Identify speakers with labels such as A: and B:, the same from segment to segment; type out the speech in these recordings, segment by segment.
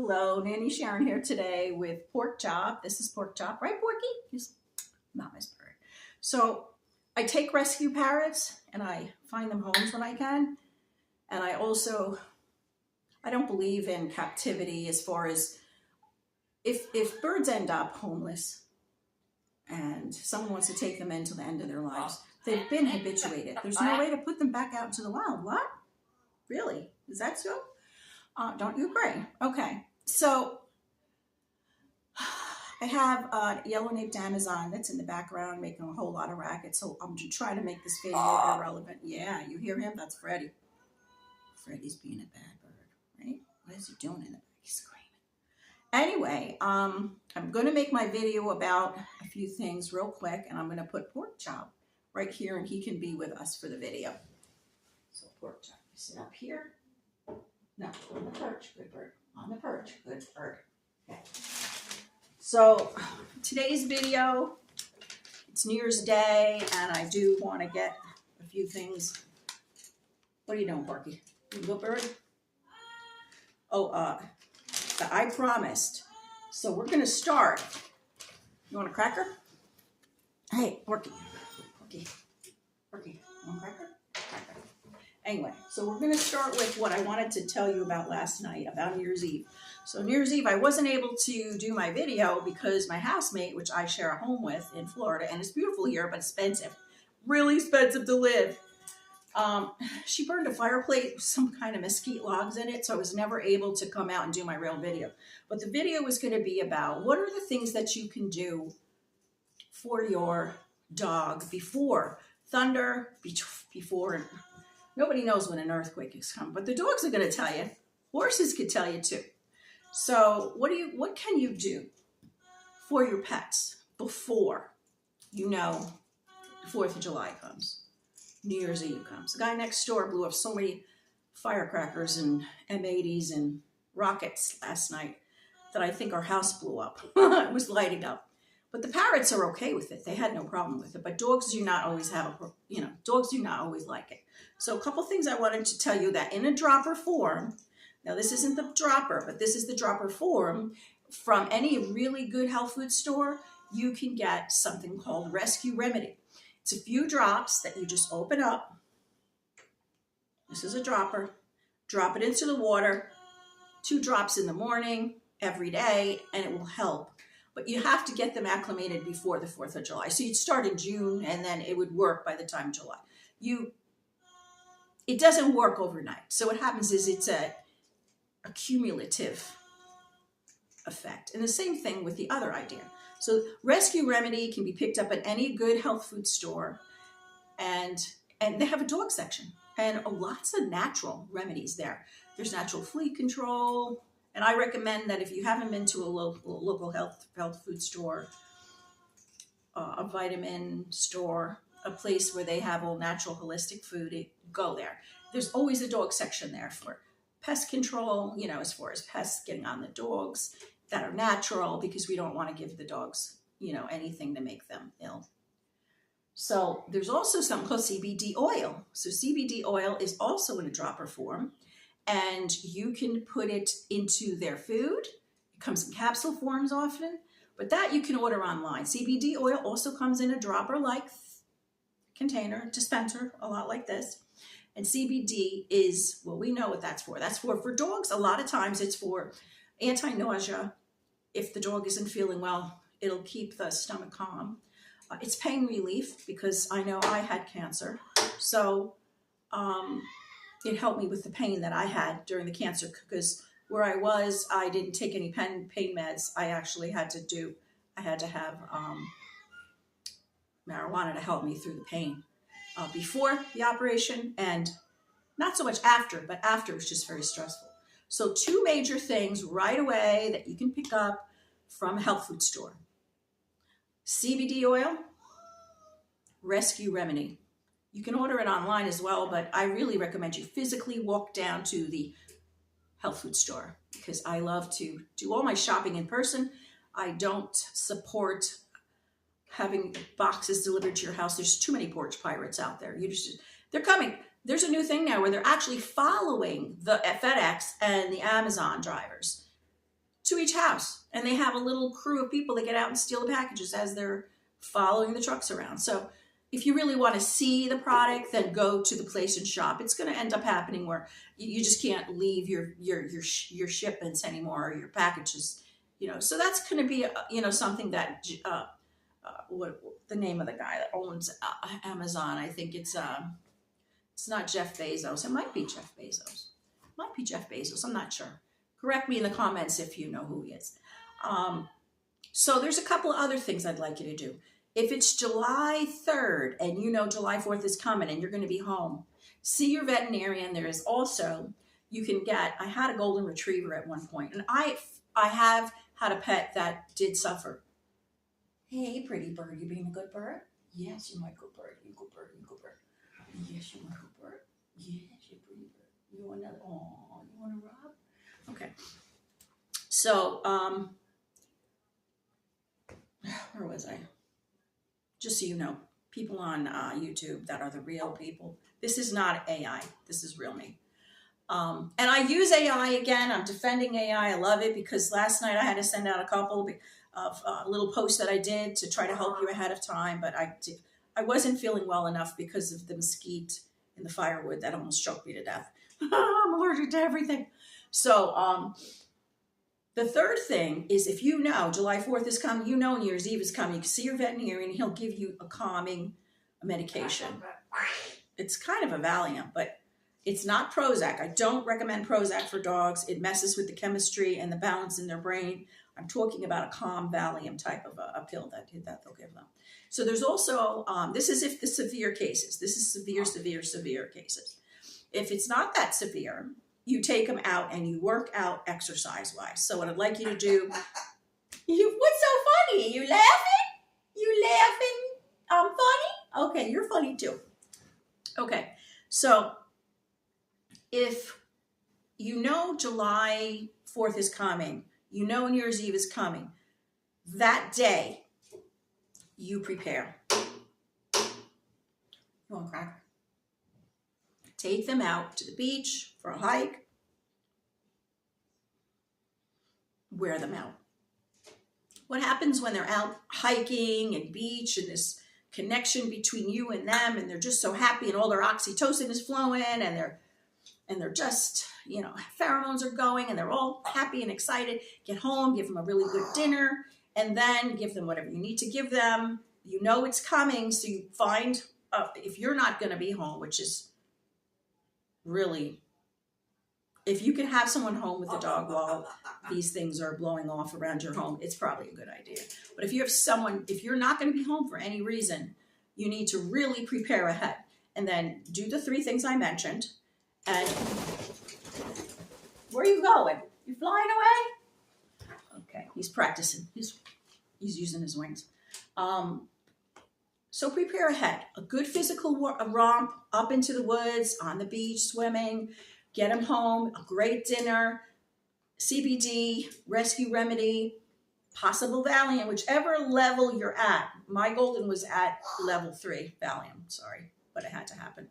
A: Hello, Nanny Sharon here today with pork chop. This is pork chop, right, Porky? He's Mama's bird. So I take rescue parrots and I find them homes when I can. And I don't believe in captivity as far as if birds end up homeless and someone wants to take them in till the end of their lives, they've been habituated. There's no way to put them back out into the wild. What? Really? Is that so? Don't you agree? Okay, so I have a yellow-naped Amazon that's in the background making a whole lot of racket, so I'm trying to make this video irrelevant. Yeah, you hear him? That's Freddie. Freddie's being a bad bird, right? What is he doing in the back? He's screaming. Anyway, I'm going to make my video about a few things real quick, and I'm going to put pork chop right here, and he can be with us for the video. So pork chop, you sit up here. No, on the perch, good bird. On the perch, good bird. Okay. So today's video, it's New Year's Day, and I do want to get a few things. What are you doing, Porky? You good bird? Oh, I promised. So we're going to start. You want a cracker? Hey, Porky. Porky. Porky. You want a cracker? Cracker. Anyway, so we're going to start with what I wanted to tell you about last night, about New Year's Eve. So New Year's Eve, I wasn't able to do my video because my housemate, which I share a home with in Florida, and it's beautiful here, but expensive, really expensive to live. She burned a fireplace with some kind of mesquite logs in it, so I was never able to come out and do my real video. But the video was going to be about what are the things that you can do for your dog before thunder, before... Nobody knows when an earthquake is coming, but the dogs are going to tell you. Horses could tell you too. So what can you do for your pets before, the 4th of July comes, New Year's Eve comes? The guy next door blew up so many firecrackers and M80s and rockets last night that I think our house blew up. It was lighting up. But the parrots are okay with it. They had no problem with it. But dogs do not always dogs do not always like it. So a couple things I wanted to tell you that in a dropper form, now this isn't the dropper, but this is the dropper form from any really good health food store, you can get something called Rescue Remedy. It's a few drops that you just open up. This is a dropper. Drop it into the water, 2 drops in the morning every day, and it will help. But you have to get them acclimated before the 4th of July. So you'd start in June, and then it would work by the time July. It doesn't work overnight. So what happens is it's a cumulative effect. And the same thing with the other idea. So Rescue Remedy can be picked up at any good health food store. And they have a dog section. And lots of natural remedies there. There's natural flea control. And I recommend that if you haven't been to a local health food store, a vitamin store, a place where they have all natural holistic food, go there. There's always a dog section there for pest control, as far as pests getting on the dogs that are natural, because we don't want to give the dogs, anything to make them ill. So there's also something called CBD oil. So CBD oil is also in a dropper form. And you can put it into their food. It comes in capsule forms often, but that you can order online. CBD oil also comes in a dropper-like container, dispenser, a lot like this. And CBD is, well, we know what that's for. That's for dogs. A lot of times it's for anti-nausea. If the dog isn't feeling well, it'll keep the stomach calm. It's pain relief because I know I had cancer. So, it helped me with the pain that I had during the cancer, because where I was, I didn't take any pain meds. I actually had to have marijuana to help me through the pain before the operation, and not so much after, but after was just very stressful. So 2 major things right away that you can pick up from a health food store. CBD oil, Rescue Remedy. You can order it online as well, but I really recommend you physically walk down to the health food store, because I love to do all my shopping in person. I don't support having boxes delivered to your house. There's too many porch pirates out there. They're coming. There's a new thing now where they're actually following the FedEx and the Amazon drivers. to each house. And they have a little crew of people that get out and steal the packages as they're following the trucks around. So if you really want to see the product, then go to the place and shop. It's going to end up happening where you just can't leave your shipments anymore, or your packages, So that's going to be, something that, what the name of the guy that owns Amazon, I think it's not Jeff Bezos. It might be Jeff Bezos. It might be Jeff Bezos. I'm not sure. Correct me in the comments if you know who he is. So there's a couple of other things I'd like you to do. If it's July 3rd and July 4th is coming and you're going to be home, see your veterinarian. There is also, I had a golden retriever at one point, and I have had a pet that did suffer. Hey, pretty bird, you being a good bird? Yes, you're my good bird. You good bird, you good bird. Yes, you're my good bird. Yes, you're pretty bird. You want another? Oh, you want to rub? Okay. So, where was I? Just so you know, people on YouTube that are the real people. This is not AI. This is real me. And I use AI again. I'm defending AI. I love it because last night I had to send out a couple of little posts that I did to try to help you ahead of time. But I wasn't feeling well enough because of the mesquite in the firewood that almost choked me to death. I'm allergic to everything. So, the third thing is if July 4th is coming, New Year's Eve is coming, you can see your veterinarian, he'll give you a calming medication. It's kind of a Valium, but it's not Prozac. I don't recommend Prozac for dogs. It messes with the chemistry and the balance in their brain. I'm talking about a calm Valium type of a pill that they'll give them. So there's also, this is if the severe cases. This is severe cases. If it's not that severe, you take them out and you work out exercise-wise. So what I'd like you to do, what's so funny? You laughing? You laughing? I'm funny? Okay, you're funny too. Okay, so if July 4th is coming, New Year's Eve is coming, that day, you prepare. You want a cracker? Take them out to the beach for a hike. Wear them out. What happens when they're out hiking and beach and this connection between you and them, and they're just so happy and all their oxytocin is flowing and they're just, pheromones are going and they're all happy and excited. Get home, give them a really good dinner, and then give them whatever you need to give them. It's coming, so you find, if you're not going to be home, which is really, if you can have someone home with the dog while these things are blowing off around your home, it's probably a good idea. But if you're not going to be home for any reason, you need to really prepare ahead and then do the 3 things I mentioned. And where are you going? You flying away? Okay, he's practicing. He's using his wings. So prepare ahead. A good physical romp up into the woods, on the beach, swimming. Get him home, a great dinner, CBD, rescue remedy, possible Valium, whichever level you're at. My golden was at level 3 Valium, sorry, but it had to happen.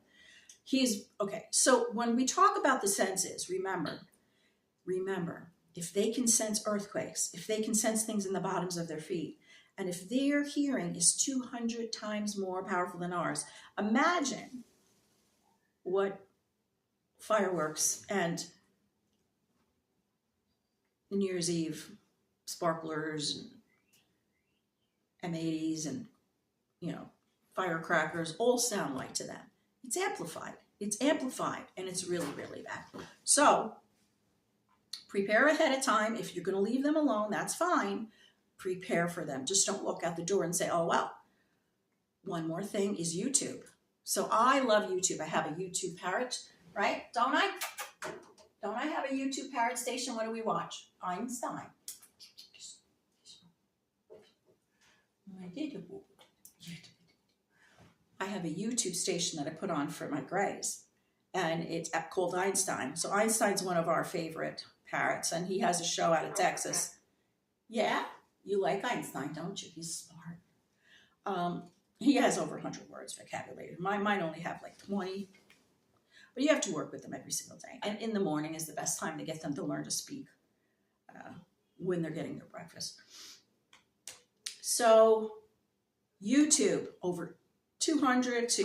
A: Okay, so when we talk about the senses, remember, if they can sense earthquakes, if they can sense things in the bottoms of their feet, and if their hearing is 200 times more powerful than ours, imagine what fireworks and New Year's Eve sparklers and M80s and, firecrackers all sound like to them. It's amplified, and it's really, really bad. So prepare ahead of time. If you're going to leave them alone, that's fine. Prepare for them. Just don't walk out the door and say, oh, well. One more thing is YouTube. So I love YouTube. I have a YouTube parrot, right? Don't I? Don't I have a YouTube parrot station? What do we watch? Einstein. I have a YouTube station that I put on for my Greys, and it's called Einstein. So Einstein's one of our favorite parrots, and he has a show out of Texas. Yeah, you like Einstein, don't you? He's smart. He has over 100 words vocabulary. Mine only have like 20. But you have to work with them every single day. And in the morning is the best time to get them to learn to speak. when they're getting their breakfast. So YouTube, over 200 to,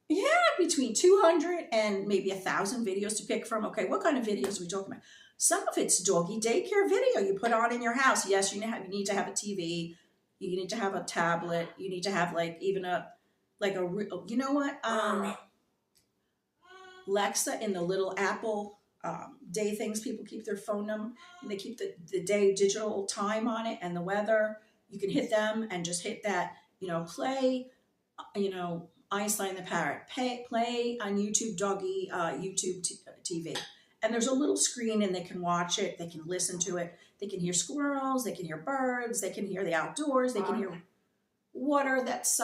A: yeah, between 200 and maybe 1,000 videos to pick from. Okay, what kind of videos are we talking about? Some of it's doggy daycare video you put on in your house. Yes, you need to have a TV. You need to have a tablet. You need to have like even you know what? Alexa in the little Apple day things, people keep their phone number, and they keep the day digital time on it and the weather. You can hit them and just hit that, play, Einstein the parrot, play on YouTube doggy, YouTube TV. And there's a little screen and they can watch it, they can listen to it, they can hear squirrels, they can hear birds, they can hear the outdoors, they can hear water that's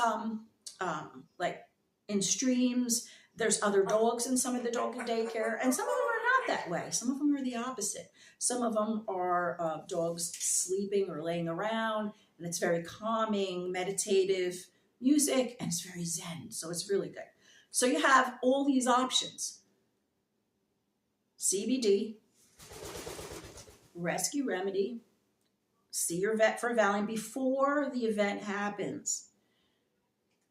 A: like in streams. There's other dogs in some of the doggy daycare, and some of them are not that way. Some of them are the opposite. Some of them are dogs sleeping or laying around, and it's very calming, meditative music, and it's very zen, so it's really good. So you have all these options. CBD, rescue remedy, see your vet for Valium before the event happens.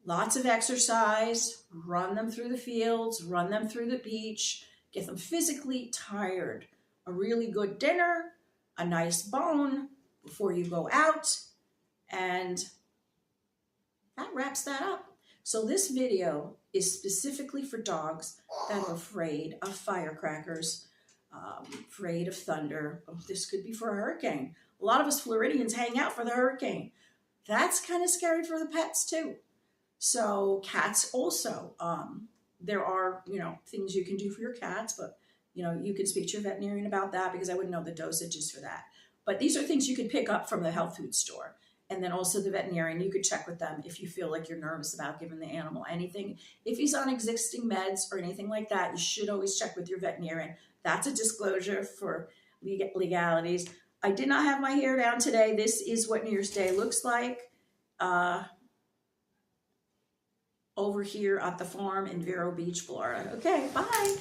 A: Lots of exercise, run them through the fields, run them through the beach, get them physically tired. A really good dinner, a nice bone before you go out, and that wraps that up. So this video is specifically for dogs that are afraid of firecrackers, afraid of thunder. Oh, this could be for a hurricane. A lot of us Floridians hang out for the hurricane. That's kind of scary for the pets too. So cats also, there are, things you can do for your cats, but, you can speak to your veterinarian about that because I wouldn't know the dosages for that. But these are things you could pick up from the health food store. And then also the veterinarian, you could check with them if you feel like you're nervous about giving the animal anything. If he's on existing meds or anything like that, you should always check with your veterinarian. That's a disclosure for legalities. I did not have my hair down today. This is what New Year's Day looks like. Over here at the farm in Vero Beach, Florida. Okay, bye.